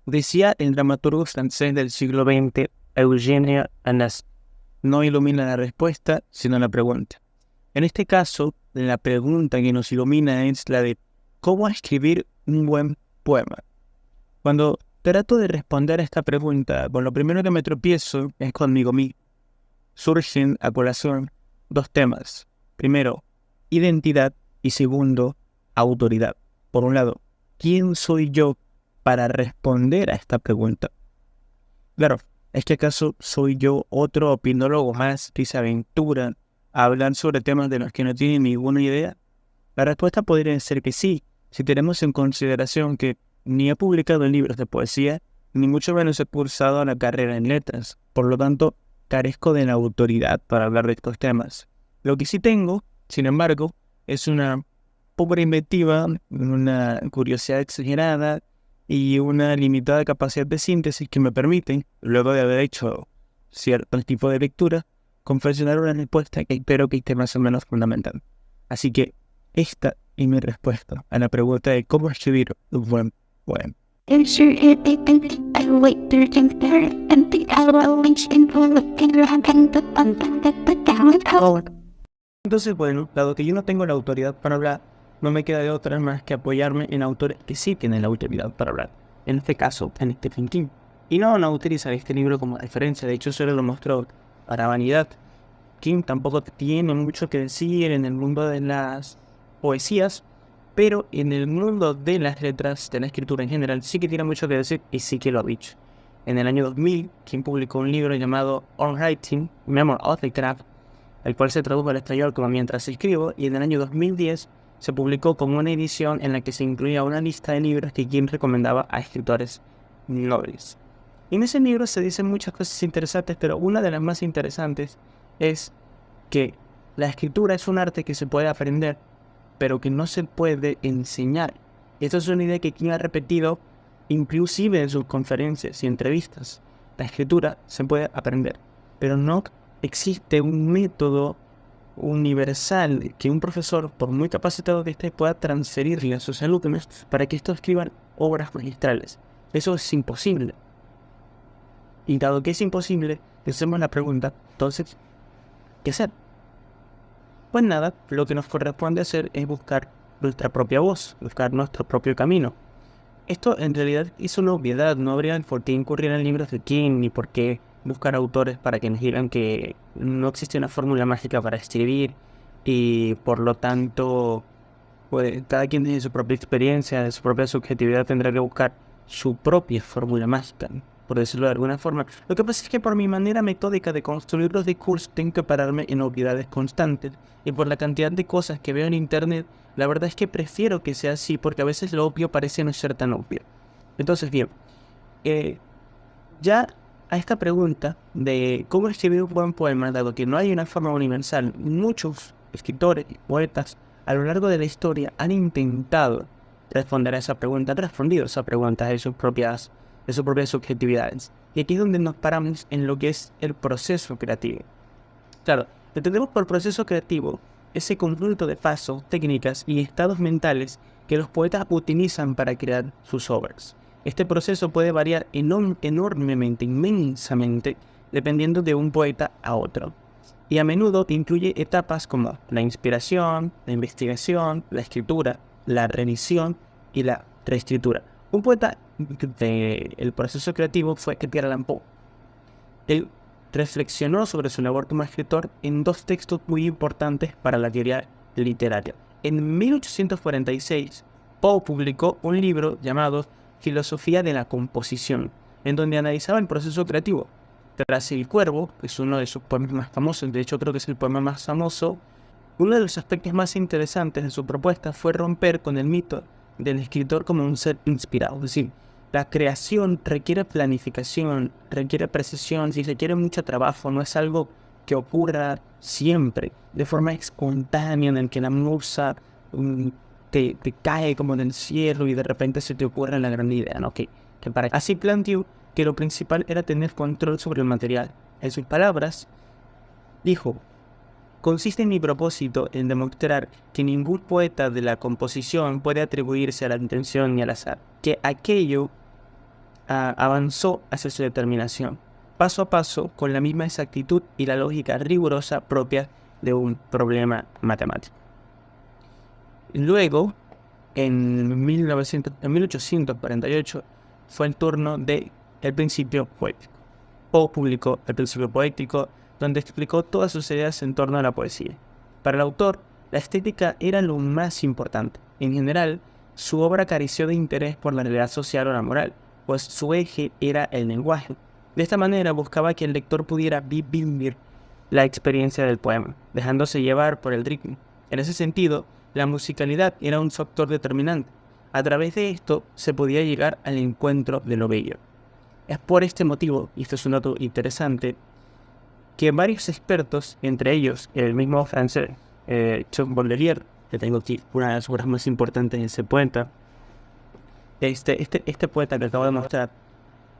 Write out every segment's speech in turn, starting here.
Decía el dramaturgo francés del siglo XX, Eugène Annas, no ilumina la respuesta, sino la pregunta. En este caso, la pregunta que nos ilumina es la de ¿cómo escribir un buen poema? Cuando trato de responder a esta pregunta, con lo primero que me tropiezo es conmigo mismo. Surgen a colación dos temas. Primero, identidad y segundo, autoridad. Por un lado, ¿quién soy yo para responder a esta pregunta? Claro, ¿es que acaso soy yo otro opinólogo más que se aventura a hablar sobre temas de los que no tiene ninguna idea? La respuesta podría ser que sí, si tenemos en consideración que ni he publicado libros de poesía, ni mucho menos he cursado la carrera en letras. Por lo tanto, carezco de la autoridad para hablar de estos temas. Lo que sí tengo, sin embargo, es una pobre inventiva, una curiosidad exagerada y una limitada capacidad de síntesis que me permiten, luego de haber hecho cierto tipo de lectura, confeccionar una respuesta que espero que esté más o menos fundamental. Así que esta es mi respuesta a la pregunta de cómo escribir un buen poema. Entonces, bueno, dado que yo no tengo la autoridad para hablar, no me queda de otra más que apoyarme en autores que sí tienen la autoridad para hablar. En este caso, en Stephen King. Y no utilizar este libro como referencia, de hecho solo lo mostró para vanidad. King tampoco tiene mucho que decir en el mundo de las poesías, pero en el mundo de las letras, de la escritura en general, sí que tiene mucho que decir y sí que lo ha dicho. En el año 2000, King publicó un libro llamado On Writing, Memoir of the Craft, el cual se tradujo al español como Mientras escribo, y en el año 2010 se publicó como una edición en la que se incluía una lista de libros que King recomendaba a escritores nobles. Y en ese libro se dicen muchas cosas interesantes, pero una de las más interesantes es que la escritura es un arte que se puede aprender, pero que no se puede enseñar. Y esto es una idea que King ha repetido inclusive en sus conferencias y entrevistas. La escritura se puede aprender, pero no existe un método universal que un profesor, por muy capacitado que esté, pueda transferirle a sus alumnos para que estos escriban obras magistrales. Eso es imposible. Y dado que es imposible, hacemos la pregunta, entonces, ¿qué hacer? Pues nada, lo que nos corresponde hacer es buscar nuestra propia voz, buscar nuestro propio camino. Esto en realidad es una obviedad, no habría por qué incurrir en libros de King, ni por qué buscar autores para que nos digan que no existe una fórmula mágica para escribir, y por lo tanto, pues, cada quien desde su propia experiencia, de su propia subjetividad tendrá que buscar su propia fórmula mágica, por decirlo de alguna forma. Lo que pasa es que por mi manera metódica de construir los discursos tengo que pararme en obviedades constantes, y por la cantidad de cosas que veo en internet, la verdad es que prefiero que sea así, porque a veces lo obvio parece no ser tan obvio. Entonces, bien, ya a esta pregunta de cómo escribir un buen poema, dado que no hay una forma universal, muchos escritores y poetas a lo largo de la historia han intentado responder a esa pregunta, han respondido a esa pregunta de sus propias subjetividades. Y aquí es donde nos paramos en lo que es el proceso creativo. Claro, entendemos por proceso creativo ese conjunto de pasos, técnicas y estados mentales que los poetas utilizan para crear sus obras. Este proceso puede variar enormemente, inmensamente, dependiendo de un poeta a otro. Y a menudo incluye etapas como la inspiración, la investigación, la escritura, la revisión y la reescritura. Un poeta del proceso creativo fue Edgar Allan Poe. Él reflexionó sobre su labor como escritor en dos textos muy importantes para la teoría literaria. En 1846, Poe publicó un libro llamado Filosofía de la Composición, en donde analizaba el proceso creativo. Tras El Cuervo, que es uno de sus poemas más famosos, de hecho creo que es el poema más famoso, uno de los aspectos más interesantes de su propuesta fue romper con el mito del escritor como un ser inspirado. Es decir, la creación requiere planificación, requiere precisión, y requiere mucho trabajo, no es algo que ocurra siempre, de forma espontánea, en el que la musa te cae como del cielo y de repente se te ocurre la gran idea, ¿no? Así planteó que lo principal era tener control sobre el material. En sus palabras, dijo: consiste en mi propósito en demostrar que ningún poeta de la composición puede atribuirse a la intención ni al azar, que aquello avanzó hacia su determinación, paso a paso, con la misma exactitud y la lógica rigurosa propia de un problema matemático. Luego, en 1848, fue el turno del principio poético. Poe publicó el Principio Poético, donde explicó todas sus ideas en torno a la poesía. Para el autor, la estética era lo más importante. En general, su obra careció de interés por la realidad social o la moral, pues su eje era el lenguaje. De esta manera buscaba que el lector pudiera vivir la experiencia del poema, dejándose llevar por el ritmo. En ese sentido, la musicalidad era un factor determinante. A través de esto se podía llegar al encuentro de lo bello. Es por este motivo, y esto es un dato interesante, que varios expertos, entre ellos el mismo francés Chuck Baudelaire, que tengo aquí una de las obras más importantes de ese poeta, este poeta que acabo de mostrar,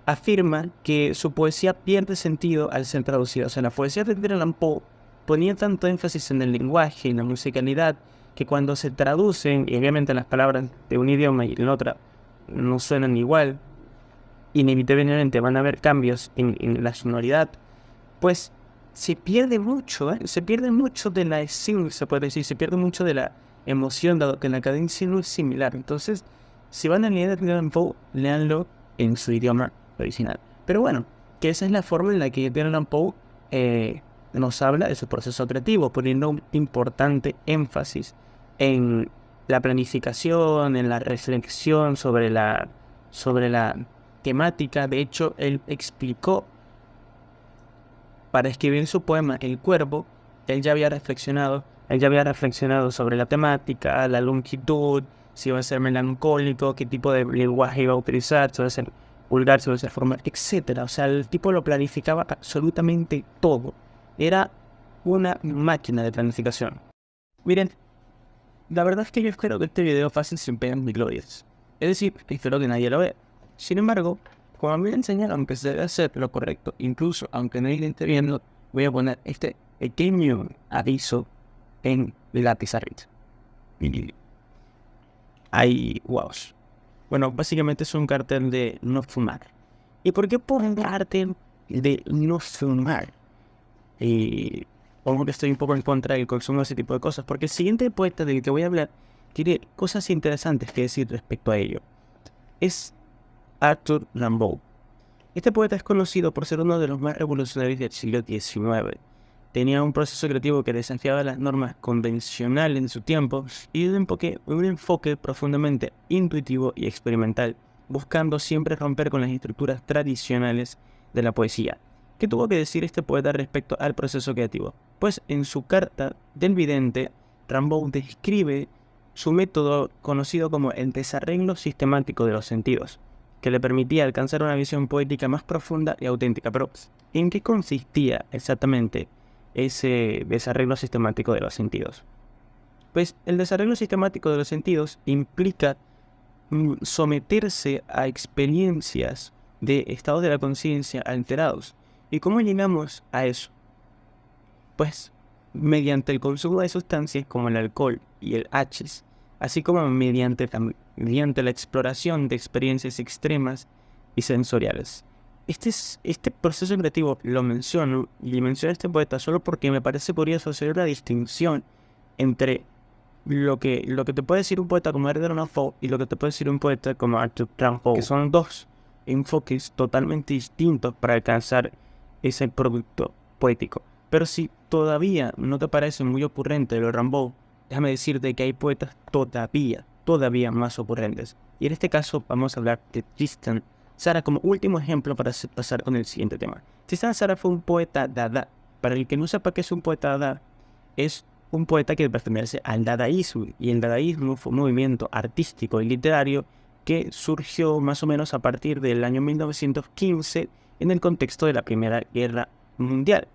afirma que su poesía pierde sentido al ser traducida. O sea, la poesía de Edgar Allan Poe ponía tanto énfasis en el lenguaje y en la musicalidad que cuando se traducen, y obviamente las palabras de un idioma y en otra no suenan igual, inevitablemente van a haber cambios en la sonoridad, pues se pierde mucho, se pierde mucho de la esencia, se puede decir, se pierde mucho de la emoción, dado que la cadencia no es similar. Entonces, si van a leer Edgar Allan Poe, léanlo en su idioma original. Pero bueno, que esa es la forma en la que Edgar Allan Poe nos habla de su proceso creativo, poniendo un importante énfasis en la planificación, en la reflexión sobre la temática. De hecho, él explicó para escribir su poema El Cuervo, él ya había reflexionado sobre la temática, la longitud, si iba a ser melancólico, qué tipo de lenguaje iba a utilizar, si iba a ser vulgar, si iba a ser formal, etc. O sea, el tipo lo planificaba absolutamente todo. Era una máquina de planificación. Miren, la verdad es que yo espero que este video fácil sin penas ni glorias. Es decir, espero que nadie lo vea. Sin embargo, como a mí me enseñaron que se debe hacer lo correcto, incluso aunque nadie lo esté viendo, voy a poner este pequeño aviso en la pizarrita. Ahí, wow. Bueno, básicamente es un cartel de no fumar. ¿Y por qué pongo un cartel de no fumar? Y pongo que estoy un poco en contra del consumo de ese tipo de cosas, porque el siguiente poeta del que voy a hablar tiene cosas interesantes que decir respecto a ello. Es Arthur Rimbaud. Este poeta es conocido por ser uno de los más revolucionarios del siglo XIX. Tenía un proceso creativo que desafiaba las normas convencionales de su tiempo y un enfoque profundamente intuitivo y experimental, buscando siempre romper con las estructuras tradicionales de la poesía. ¿Qué tuvo que decir este poeta respecto al proceso creativo? Pues en su carta del vidente, Rimbaud describe su método conocido como el desarreglo sistemático de los sentidos, que le permitía alcanzar una visión poética más profunda y auténtica. Pero, ¿en qué consistía exactamente ese desarreglo sistemático de los sentidos? Pues el desarreglo sistemático de los sentidos implica someterse a experiencias de estados de la conciencia alterados. ¿Y cómo llegamos a eso? Pues mediante el consumo de sustancias como el alcohol y el hachís, así como mediante la exploración de experiencias extremas y sensoriales. Este proceso creativo lo menciono, y menciono a este poeta solo porque me parece curioso hacer la distinción entre lo que te puede decir un poeta como Edgar Allan Poe y lo que te puede decir un poeta como Arthur Rimbaud, que son dos enfoques totalmente distintos para alcanzar ese producto poético. Pero si todavía no te parece muy ocurrente lo de Rimbaud, déjame decirte que hay poetas todavía más ocurrentes. Y en este caso vamos a hablar de Tristan Tzara como último ejemplo para pasar con el siguiente tema. Tristan Tzara fue un poeta dada. Para el que no sepa qué es un poeta dada, es un poeta que pertenece al dadaísmo. Y el dadaísmo fue un movimiento artístico y literario que surgió más o menos a partir del año 1915 en el contexto de la Primera Guerra Mundial.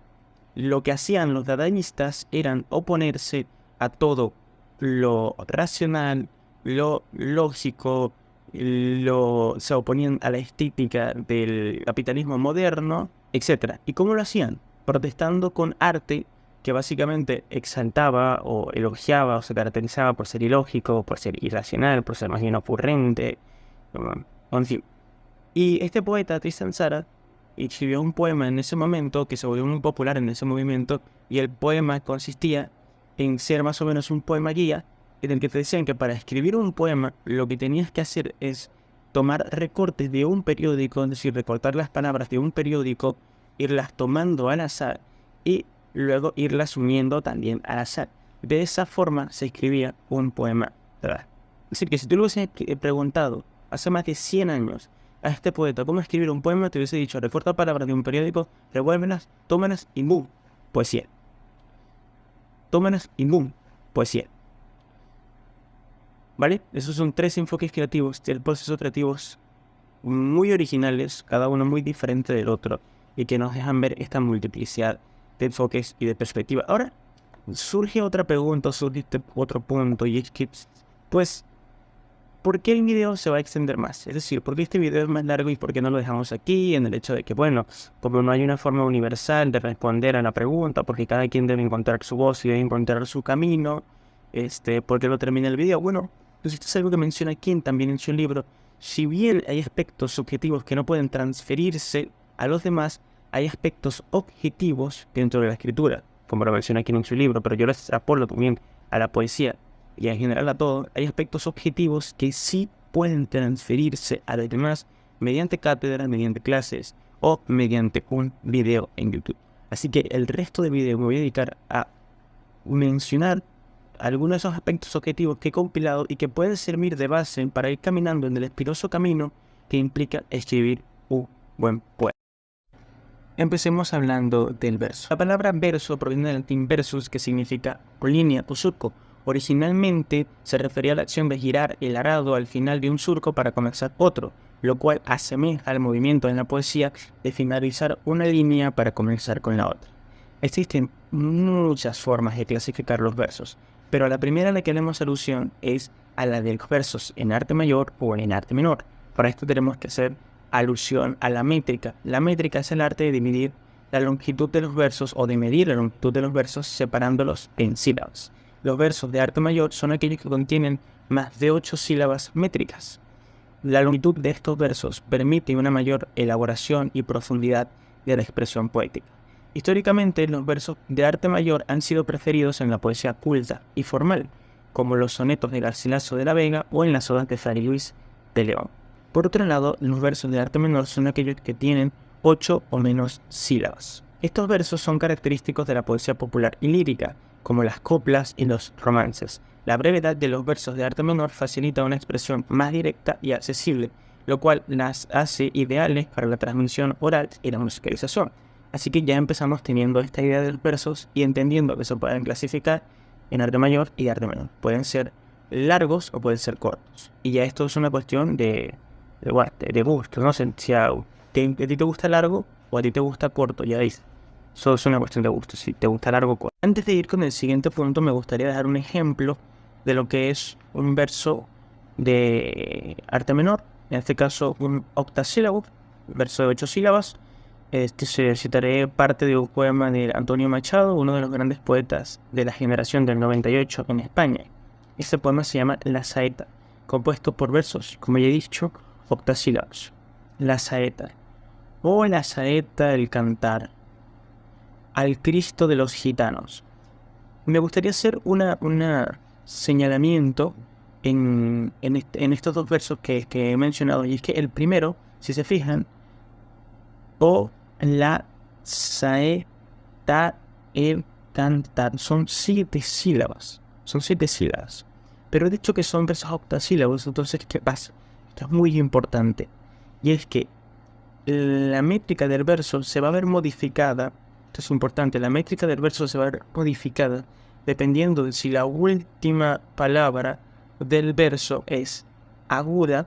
Lo que hacían los dadaístas eran oponerse a todo lo racional, lo lógico, se oponían a la estética del capitalismo moderno, etc. ¿Y cómo lo hacían? Protestando con arte que básicamente exaltaba o elogiaba o se caracterizaba por ser ilógico, por ser irracional, por ser más bien ocurrente, en fin. Y este poeta, Tristan Tzara, escribió un poema en ese momento que se volvió muy popular en ese movimiento, y el poema consistía en ser más o menos un poema guía, en el que te decían que para escribir un poema lo que tenías que hacer es tomar recortes de un periódico, es decir, recortar las palabras de un periódico, irlas tomando al azar y luego irlas uniendo también al azar. De esa forma se escribía un poema, ¿verdad? Es decir, que si tú le hubieses preguntado hace más de 100 años a este poeta cómo escribir un poema, te hubiese dicho: recorta palabras de un periódico, revuélvelas, tómalas y ¡boom! Poesía. Tómalas y ¡boom! Poesía. ¿Vale? Esos son 3 enfoques creativos del proceso creativos muy originales, cada uno muy diferente del otro, y que nos dejan ver esta multiplicidad de enfoques y de perspectiva. Ahora, surge otra pregunta, surge otro punto, y es que, pues, ¿por qué el video se va a extender más? Es decir, ¿por qué este video es más largo y por qué no lo dejamos aquí? En el hecho de que, bueno, como no hay una forma universal de responder a la pregunta, porque cada quien debe encontrar su voz y debe encontrar su camino, ¿por qué no termina el video? Bueno, pues esto es algo que menciona King también en su libro. Si bien hay aspectos subjetivos que no pueden transferirse a los demás, hay aspectos objetivos dentro de la escritura, como lo menciona King en su libro, pero yo lo extrapolo también a la poesía y en general a todo. Hay aspectos objetivos que sí pueden transferirse a los demás mediante cátedras, mediante clases o mediante un video en YouTube. Así que el resto del video me voy a dedicar a mencionar algunos de esos aspectos objetivos que he compilado y que pueden servir de base para ir caminando en el espinoso camino que implica escribir un buen poema. Empecemos hablando del verso. La palabra verso proviene del latín versus, que significa línea o surco. Originalmente se refería a la acción de girar el arado al final de un surco para comenzar otro, lo cual asemeja al movimiento en la poesía de finalizar una línea para comenzar con la otra. Existen muchas formas de clasificar los versos, pero la primera a la que haremos alusión es a la de los versos en arte mayor o en arte menor. Para esto tenemos que hacer alusión a la métrica. La métrica es el arte de dividir la longitud de los versos o de medir la longitud de los versos separándolos en sílabas. Los versos de arte mayor son aquellos que contienen más de 8 sílabas métricas. La longitud de estos versos permite una mayor elaboración y profundidad de la expresión poética. Históricamente, los versos de arte mayor han sido preferidos en la poesía culta y formal, como los sonetos de Garcilaso de la Vega o en las odas de Fray Luis de León. Por otro lado, los versos de arte menor son aquellos que tienen 8 o menos sílabas. Estos versos son característicos de la poesía popular y lírica, como las coplas y los romances. La brevedad de los versos de arte menor facilita una expresión más directa y accesible, lo cual las hace ideales para la transmisión oral y la musicalización. Así que ya empezamos teniendo esta idea de los versos y entendiendo que se pueden clasificar en arte mayor y arte menor. Pueden ser largos o pueden ser cortos. Y ya esto es una cuestión de gusto, no sé si a ti te gusta largo o a ti te gusta corto, ya dice. Eso es una cuestión de gusto, si te gusta largo o corto. Antes de ir con el siguiente punto, me gustaría dar un ejemplo de lo que es un verso de arte menor, en este caso un octasílabo, verso de 8 sílabas. Citaré parte de un poema de Antonio Machado, uno de los grandes poetas de la generación del 98 en España. Este poema se llama La Saeta, compuesto por versos, como ya he dicho, octasílabos. La saeta. Oh, la saeta, el cantar al Cristo de los gitanos. Me gustaría hacer un señalamiento en estos dos versos que he mencionado, y es que el primero, si se fijan, o la saeta, el cantar, son 7 sílabas. Son 7 sílabas. Pero he dicho que son versos octasílabos, entonces, ¿qué pasa? Esto es muy importante. Y es que la métrica del verso se va a ver modificada. Esto es importante. La métrica del verso se va a ver modificada dependiendo de si la última palabra del verso es aguda.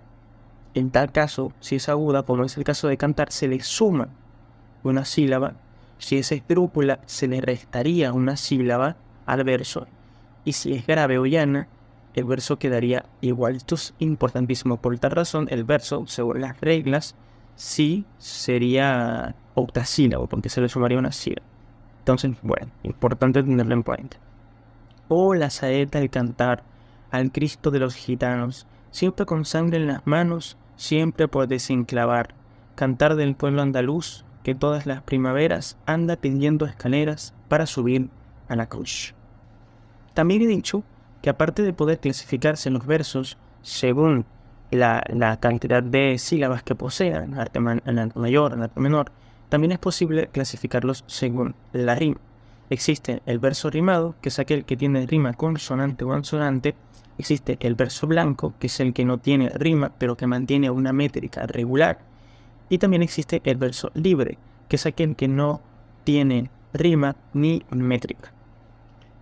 En tal caso, si es aguda, como es el caso de cantar, se le suma una sílaba. Si es esdrújula, se le restaría una sílaba al verso. Y si es grave o llana, el verso quedaría igual. Esto es importantísimo. Por tal razón, el verso, según las reglas, sí sería octasílabo, porque se le sumaría una sílaba. Entonces, bueno, importante tenerlo en cuenta. Oh, la saeta, el cantar al Cristo de los gitanos, siempre con sangre en las manos, siempre por desenclavar, cantar del pueblo andaluz que todas las primaveras anda pidiendo escaleras para subir a la cruz. También he dicho que aparte de poder clasificarse los versos según la cantidad de sílabas que posean, en arte mayor, en arte menor, también es posible clasificarlos según la rima. Existe el verso rimado, que es aquel que tiene rima consonante o consonante. Existe el verso blanco, que es el que no tiene rima, pero que mantiene una métrica regular. Y también existe el verso libre, que es aquel que no tiene rima ni métrica.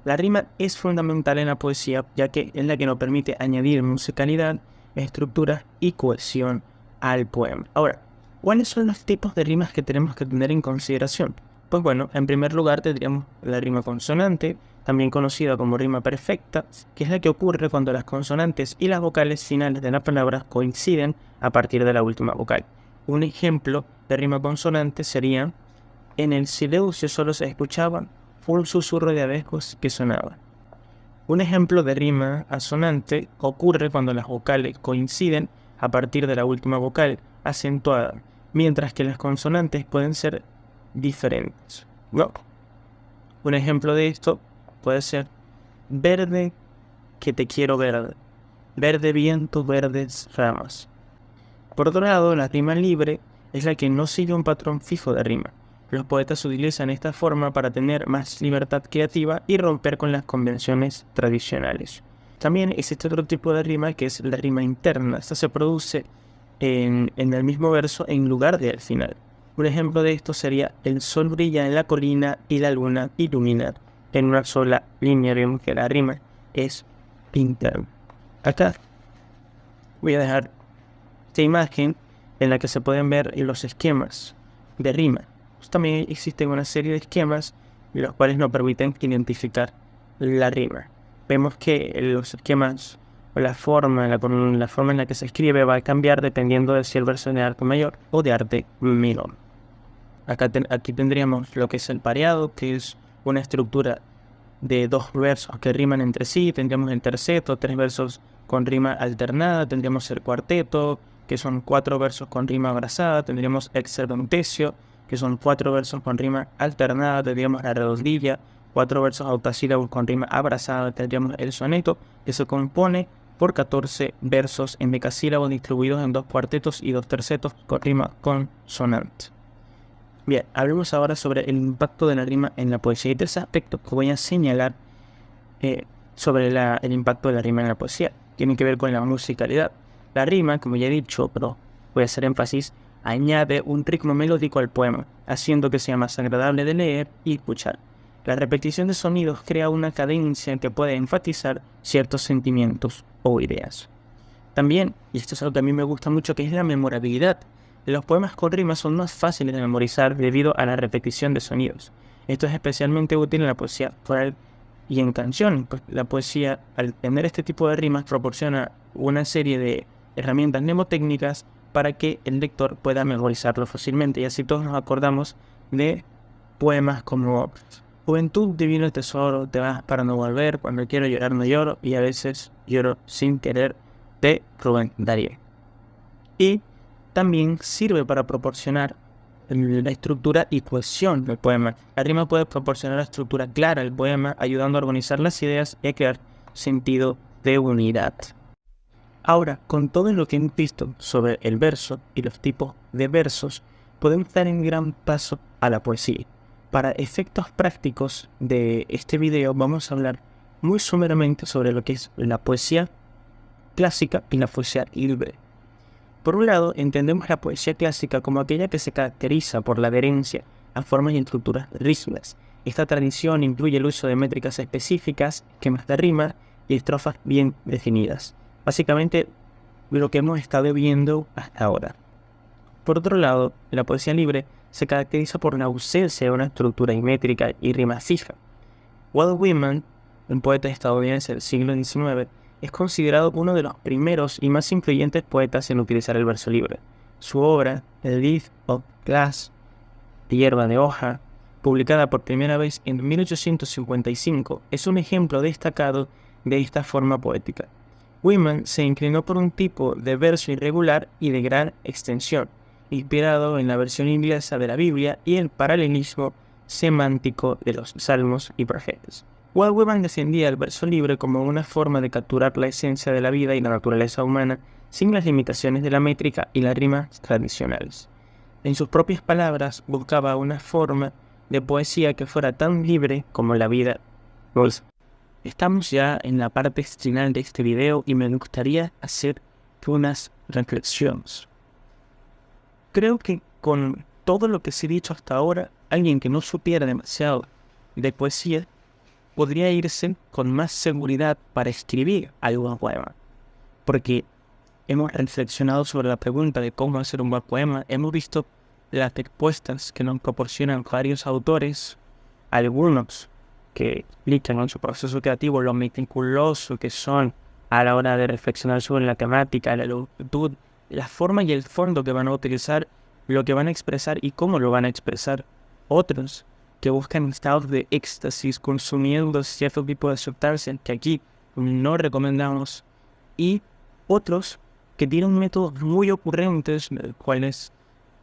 La rima es fundamental en la poesía, ya que es la que nos permite añadir musicalidad, estructura y cohesión al poema. Ahora, ¿cuáles son los tipos de rimas que tenemos que tener en consideración? Pues bueno, en primer lugar tendríamos la rima consonante, también conocida como rima perfecta, que es la que ocurre cuando las consonantes y las vocales finales de la palabra coinciden a partir de la última vocal. Un ejemplo de rima consonante sería: en el silencio solo se escuchaba un susurro de abejos que sonaba. Un ejemplo de rima asonante ocurre cuando las vocales coinciden a partir de la última vocal acentuada, mientras que las consonantes pueden ser diferentes. ¿No? Un ejemplo de esto puede ser: verde que te quiero verde, verde viento, verdes ramas. Por otro lado, la rima libre es la que no sigue un patrón fijo de rima. Los poetas utilizan esta forma para tener más libertad creativa y romper con las convenciones tradicionales. También existe otro tipo de rima, que es la rima interna. Esta se produce en el mismo verso en lugar de al final. Un ejemplo de esto sería: el sol brilla en la colina y la luna ilumina. En una sola línea vemos que la rima es interna. Acá voy a dejar esta imagen en la que se pueden ver los esquemas de rima. También existen una serie de esquemas los cuales nos permiten identificar la rima. Vemos que los esquemas o la forma en la que se escribe va a cambiar dependiendo de si el verso es de arte mayor o de arte menor. Aquí tendríamos lo que es el pareado, que es una estructura de dos versos que riman entre sí. Tendríamos el terceto, 3 versos con rima alternada. Tendríamos el cuarteto, que son 4 versos con rima abrazada. Tendríamos el serdontesio, que son 4 versos con rima alternada. Tendríamos la redondilla, 4 versos octasílabos con rima abrazada. Tendríamos el soneto, que se compone por 14 versos en decasílabos distribuidos en 2 cuartetos y 2 tercetos con rima consonante. Bien, hablemos ahora sobre el impacto de la rima en la poesía. Hay 3 aspectos que voy a señalar sobre el impacto de la rima en la poesía. Tienen que ver con la musicalidad. La rima, como ya he dicho, pero voy a hacer énfasis, añade un ritmo melódico al poema, haciendo que sea más agradable de leer y escuchar. La repetición de sonidos crea una cadencia que puede enfatizar ciertos sentimientos o ideas. También, y esto es algo que a mí me gusta mucho, que es la memorabilidad. Los poemas con rimas son más fáciles de memorizar debido a la repetición de sonidos. Esto es especialmente útil en la poesía oral y en canciones, pues la poesía, al tener este tipo de rimas, proporciona una serie de herramientas mnemotécnicas para que el lector pueda memorizarlo fácilmente. Y así todos nos acordamos de poemas como: juventud, divino tesoro, te vas para no volver, cuando quiero llorar no lloro, y a veces lloro sin querer, de Rubén Darío. Y también sirve para proporcionar la estructura y cohesión del poema. La rima puede proporcionar la estructura clara al poema, ayudando a organizar las ideas y a crear sentido de unidad. Ahora, con todo lo que hemos visto sobre el verso y los tipos de versos, podemos dar un gran paso a la poesía. Para efectos prácticos de este video vamos a hablar muy sumeramente sobre lo que es la poesía clásica y la poesía libre. Por un lado, entendemos la poesía clásica como aquella que se caracteriza por la adherencia a formas y estructuras rígidas. Esta tradición incluye el uso de métricas específicas, esquemas de rima y estrofas bien definidas. Básicamente, lo que hemos estado viendo hasta ahora. Por otro lado, la poesía libre se caracteriza por la ausencia de una estructura métrica y rima fija. Walt Whitman, un poeta estadounidense del siglo XIX, es considerado uno de los primeros y más influyentes poetas en utilizar el verso libre. Su obra, The Leaf of Grass, hierba de hoja, publicada por primera vez en 1855, es un ejemplo destacado de esta forma poética. Whitman se inclinó por un tipo de verso irregular y de gran extensión, inspirado en la versión inglesa de la Biblia y el paralelismo semántico de los salmos y profetas. Walt Whitman defendía el verso libre como una forma de capturar la esencia de la vida y la naturaleza humana sin las limitaciones de la métrica y las rimas tradicionales. En sus propias palabras, buscaba una forma de poesía que fuera tan libre como la vida. Pues, estamos ya en la parte final de este video y me gustaría hacer unas reflexiones. Creo que con todo lo que se ha dicho hasta ahora, alguien que no supiera demasiado de poesía podría irse con más seguridad para escribir algún poema. Porque hemos reflexionado sobre la pregunta de cómo hacer un buen poema, hemos visto las respuestas que nos proporcionan varios autores, algunos que explican en su proceso creativo lo meticuloso que son a la hora de reflexionar sobre la temática, la longitud, la forma y el fondo que van a utilizar, lo que van a expresar y cómo lo van a expresar. Otros que buscan estados de éxtasis consumiendo cierto tipo de sustancias que aquí no recomendamos, y otros que tienen métodos muy ocurrentes, los cuales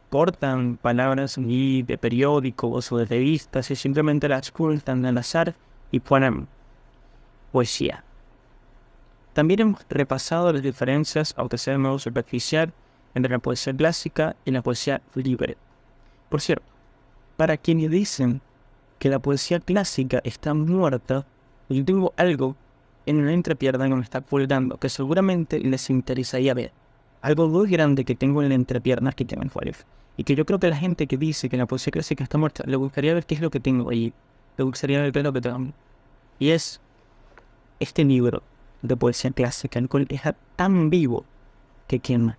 cortan palabras de periódicos o de revistas y simplemente las juntan al azar y ponen poesía. También hemos repasado las diferencias, aunque sea de modo superficial, entre la poesía clásica y la poesía libre. Por cierto, para quienes dicen que la poesía clásica está muerta, yo tengo algo en una entrepierna que me está colgando, que seguramente les interesaría ver. Algo muy grande que tengo en la entrepierna que tienen fuera. Y que yo creo que la gente que dice que la poesía clásica está muerta, le gustaría ver qué es lo que tengo allí. Le gustaría ver qué es lo que tengo. Y es este libro de poesía clásica, el cual está tan vivo que quema.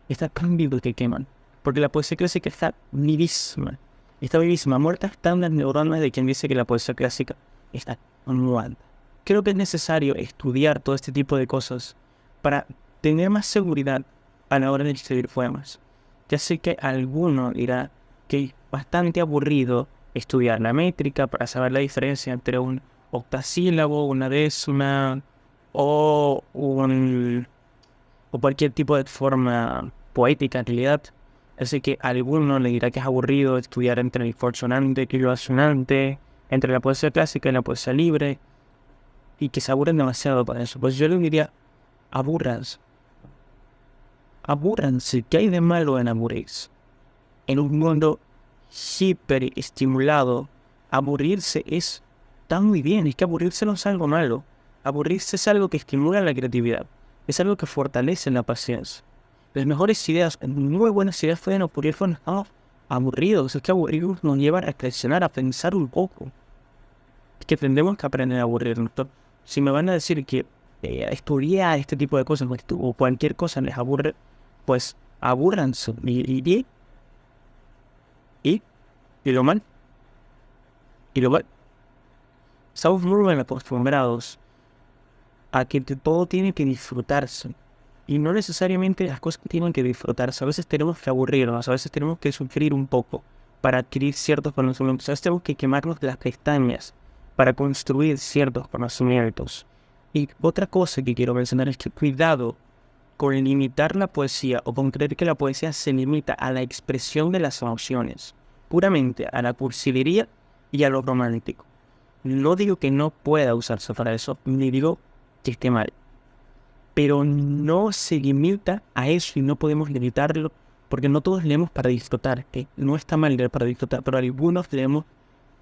Está tan vivo que queman. Porque la poesía clásica está vivísima. Está vivísima. Muertas están las neuronas de quien dice que la poesía clásica está muerta. Creo que es necesario estudiar todo este tipo de cosas para tener más seguridad a la hora de escribir poemas. Ya sé que alguno dirá que es bastante aburrido estudiar la métrica para saber la diferencia entre un octasílabo, una décima o cualquier tipo de forma poética en realidad. Así que a alguno le dirá que es aburrido estudiar entre el consonante y el asonante, entre la poesía clásica y la poesía libre, y que se aburren demasiado para eso. Pues yo le diría, abúrranse. Abúrranse. ¿Qué hay de malo en aburrirse? En un mundo hiperestimulado, aburrirse es tan muy bien. Es que aburrirse no es algo malo. Aburrirse es algo que estimula la creatividad. Es algo que fortalece la paciencia. Las mejores ideas, muy buenas ideas pueden ocurrir cuando estamos aburridos. Es que aburrirnos nos lleva a reflexionar, a pensar un poco. Es que tendremos que aprender a aburrirnos. Si me van a decir que estudiar este tipo de cosas o cualquier cosa les aburre, pues abúrranse. ¿Y lo mal? ¿Y lo mal? Estamos muy bien acostumbrados a que todo tiene que disfrutarse. Y no necesariamente las cosas tienen que disfrutarse. A veces tenemos que aburrirnos, a veces tenemos que sufrir un poco para adquirir ciertos conocimientos. A veces tenemos que quemarnos las pestañas para construir ciertos conocimientos. Y otra cosa que quiero mencionar es que cuidado con limitar la poesía o con creer que la poesía se limita a la expresión de las emociones, puramente a la cursilería y a lo romántico. No digo que no pueda usarse para eso, ni digo que esté mal. Pero no se limita a eso y no podemos limitarlo porque no todos leemos para disfrutar. No está mal leer para disfrutar, pero algunos leemos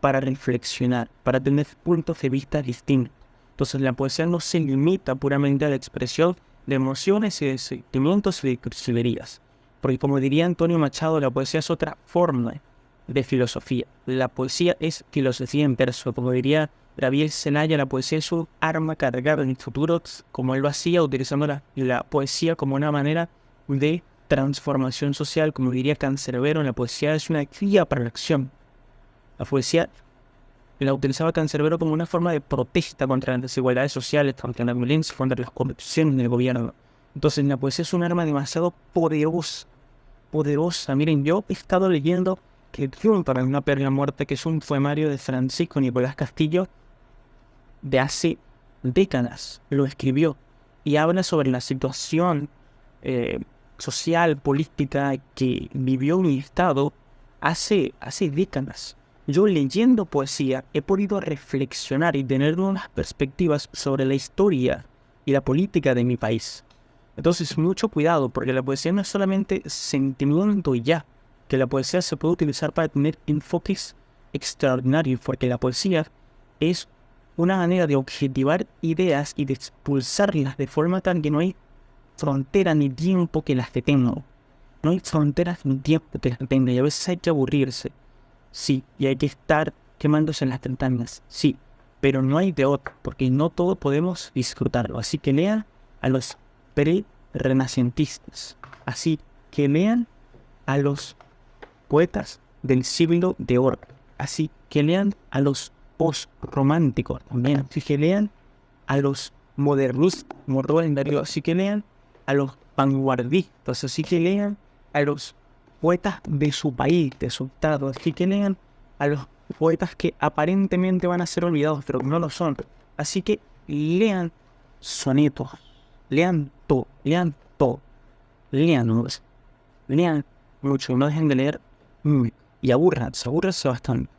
para reflexionar, para tener puntos de vista distintos. Entonces la poesía no se limita puramente a la expresión de emociones y de sentimientos y de cursilerías. Porque como diría Antonio Machado, la poesía es otra forma de filosofía. La poesía es filosofía en verso. Como diría Gabriel Zelaya, la poesía es un arma cargada en el futuro, como él lo hacía, utilizando la poesía como una manera de transformación social. Como diría Cancerbero, la poesía es una guía para la acción. La poesía la utilizaba Cancerbero como una forma de protesta contra las desigualdades sociales, contra la violencia, contra las corrupciones del gobierno. Entonces la poesía es un arma demasiado poderosa. Miren, yo he estado leyendo que Triunfo para una perla muerta, que es un poemario de Francisco Nicolás Castillo de hace décadas. Lo escribió. y habla sobre la situación social, política que vivió un Estado hace décadas. Yo leyendo poesía he podido reflexionar y tener nuevas perspectivas sobre la historia y la política de mi país. Entonces, mucho cuidado, porque la poesía no es solamente sentimiento y ya, que la poesía se puede utilizar para tener enfoques extraordinarios, porque la poesía es una manera de objetivar ideas y de expulsarlas de forma tal que no hay frontera ni tiempo que las detenga. No hay fronteras ni tiempo que las detenga, y a veces hay que aburrirse, sí, y hay que estar quemándose en las tentanas, sí, pero no hay de otra, porque no todos podemos disfrutarlo. Así que lean a los pre-renacentistas, así que lean a los poetas del siglo de oro, así que lean a los post-románticos también, así que lean a los modernistas, como Rubén Darío, así que lean a los vanguardistas, así que lean a los poetas de su país, de su estado, así que lean a los poetas que aparentemente van a ser olvidados, pero que no lo son. Así que lean sonetos, lean todo, lean todo, lean mucho, no dejen de leer y abúrranse bastante.